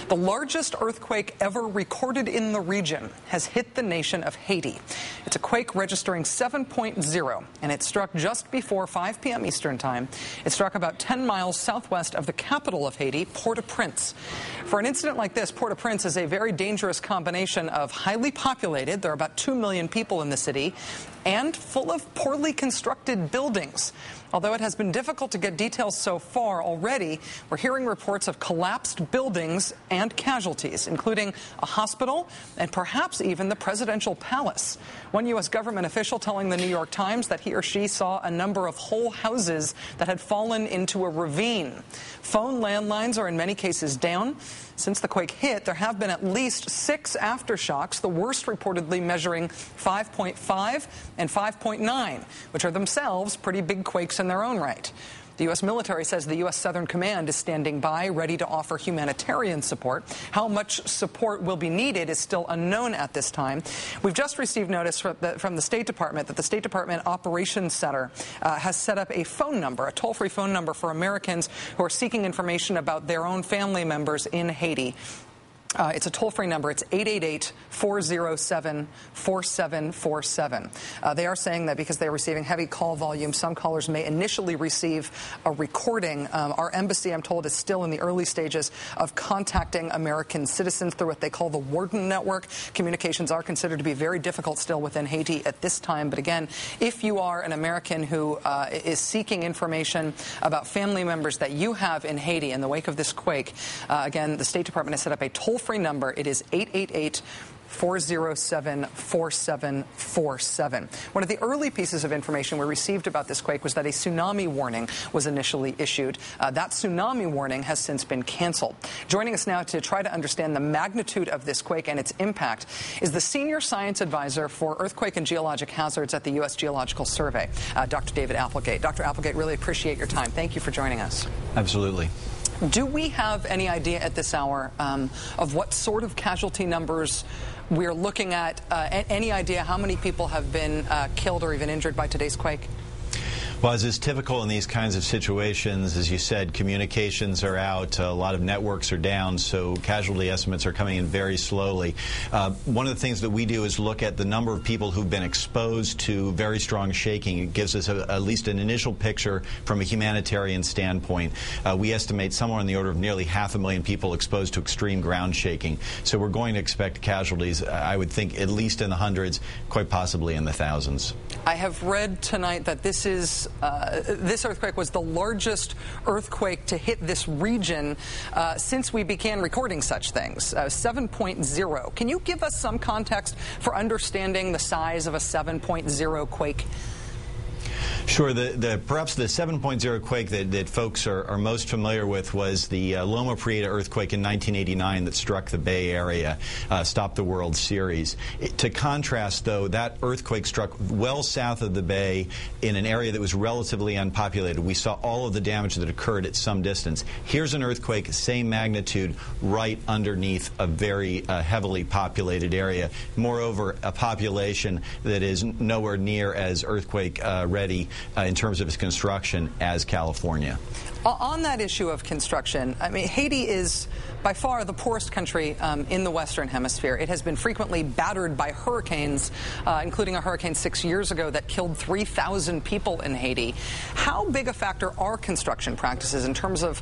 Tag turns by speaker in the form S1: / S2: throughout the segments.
S1: The largest earthquake ever recorded in the region has hit the nation of Haiti. It's a quake registering 7.0, and it struck just before 5 p.m. Eastern Time. It struck about 10 miles southwest of the capital of Haiti, Port-au-Prince. For an incident like this, Port-au-Prince is a very dangerous combination of highly populated, there are about 2 million people in the city, and full of poorly constructed buildings. Although it has been difficult to get details so far, already we're hearing reports of collapsed buildings and casualties, including a hospital and perhaps even the presidential palace. One U.S. government official telling the New York Times that he or she saw a number of whole houses that had fallen into a ravine. Phone landlines are in many cases down. Since the quake hit, there have been at least 6 aftershocks, the worst reportedly measuring 5.5 and 5.9, which are themselves pretty big quakes in their own right. The U.S. military says the U.S. Southern Command is standing by, ready to offer humanitarian support. How much support will be needed is still unknown at this time. We've just received notice from the State Department that the State Department Operations Center has set up a phone number, a toll-free phone number for Americans who are seeking information about their own family members in Haiti. It's a toll-free number. It's 888-407-4747. They are saying that because they're receiving heavy call volume, some callers may initially receive a recording. Our embassy, I'm told, is still in the early stages of contacting American citizens through what they call the Warden Network. Communications are considered to be very difficult still within Haiti at this time. But again, if you are an American who is seeking information about family members that you have in Haiti in the wake of this quake, again, the State Department has set up a toll-free number. It is 888-407-4747. One of the early pieces of information we received about this quake was that a tsunami warning was initially issued. That tsunami warning has since been canceled. Joining us now to try to understand the magnitude of this quake and its impact is the Senior Science Advisor for Earthquake and Geologic Hazards at the U.S. Geological Survey, Dr. David Applegate. Dr. Applegate, really appreciate your time. Thank you for joining us.
S2: Absolutely.
S1: Do we have any idea at this hour of what sort of casualty numbers we're looking at? Any idea how many people have been killed or even injured by today's quake?
S2: Well, as is typical in these kinds of situations, as you said, communications are out, a lot of networks are down, so casualty estimates are coming in very slowly. One of the things that we do is look at the number of people who've been exposed to very strong shaking. It gives us at least an initial picture from a humanitarian standpoint. We estimate somewhere in the order of nearly 500,000 people exposed to extreme ground shaking. So we're going to expect casualties, I would think, at least in the hundreds, quite possibly in the thousands.
S1: I have read tonight that this earthquake was the largest earthquake to hit this region since we began recording such things, 7.0. Can you give us some context for understanding the size of a 7.0 quake?
S2: Sure. Perhaps the 7.0 quake that folks are most familiar with was the Loma Prieta earthquake in 1989 that struck the Bay Area, stopped the World Series. To contrast, though, that earthquake struck well south of the Bay in an area that was relatively unpopulated. We saw all of the damage that occurred at some distance. Here's an earthquake, same magnitude, right underneath a very heavily populated area. Moreover, a population that is nowhere near as earthquake ready in terms of its construction as California.
S1: On that issue of construction, I mean, Haiti is by far the poorest country in the Western Hemisphere. It has been frequently battered by hurricanes, including a hurricane 6 years ago that killed 3,000 people in Haiti. How big a factor are construction practices in terms of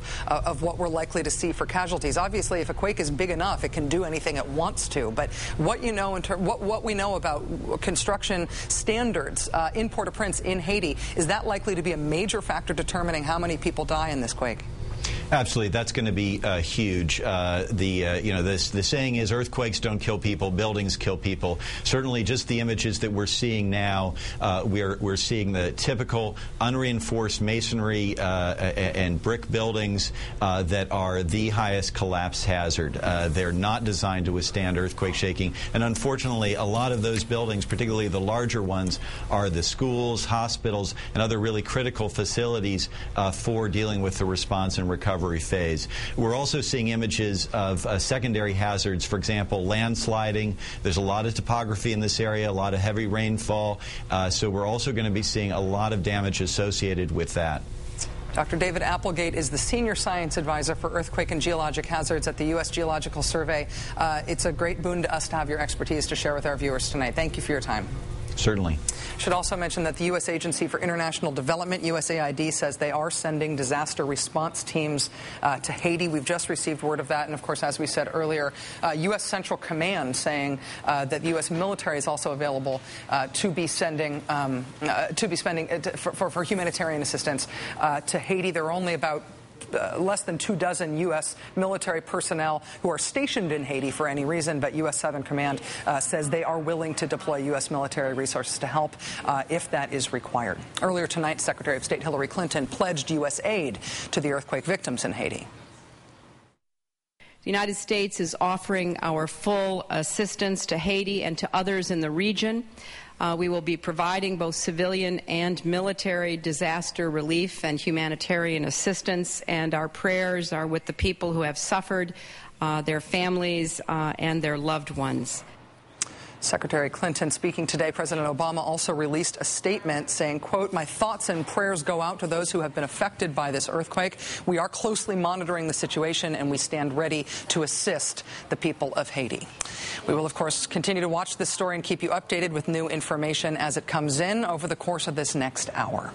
S1: what we're likely to see for casualties? Obviously, if a quake is big enough, it can do anything it wants to. But what you know what we know about construction standards in Port-au-Prince in Haiti, is that likely to be a major factor determining how many people die in this quake?
S2: Absolutely, that's going to be huge. The saying is earthquakes don't kill people, buildings kill people. Certainly, just the images that we're seeing now, we're seeing the typical unreinforced masonry and brick buildings that are the highest collapse hazard. They're not designed to withstand earthquake shaking, and unfortunately, a lot of those buildings, particularly the larger ones, are the schools, hospitals, and other really critical facilities for dealing with the response and recovery phase. We're also seeing images of secondary hazards, for example, landsliding. There's a lot of topography in this area, a lot of heavy rainfall, so we're also going to be seeing a lot of damage associated with that.
S1: Dr. David Applegate is the Senior Science Advisor for Earthquake and Geologic Hazards at the U.S. Geological Survey. It's a great boon to us to have your expertise to share with our viewers tonight. Thank you for your time.
S2: Certainly.
S1: Should also mention that the U.S. Agency for International Development, USAID, says they are sending disaster response teams to Haiti. We've just received word of that. And, of course, as we said earlier, U.S. Central Command saying that the U.S. military is also available to be spending for humanitarian assistance to Haiti. There are only about less than 24 U.S. military personnel who are stationed in Haiti for any reason, but U.S. Southern Command says they are willing to deploy U.S. military resources to help if that is required. Earlier tonight, Secretary of State Hillary Clinton pledged U.S. aid to the earthquake victims in Haiti.
S3: The United States is offering our full assistance to Haiti and to others in the region. We will be providing both civilian and military disaster relief and humanitarian assistance, and our prayers are with the people who have suffered, their families, and their loved ones.
S1: Secretary Clinton speaking today. President Obama also released a statement saying, quote, "My thoughts and prayers go out to those who have been affected by this earthquake. We are closely monitoring the situation, and we stand ready to assist the people of Haiti." We will, of course, continue to watch this story and keep you updated with new information as it comes in over the course of this next hour.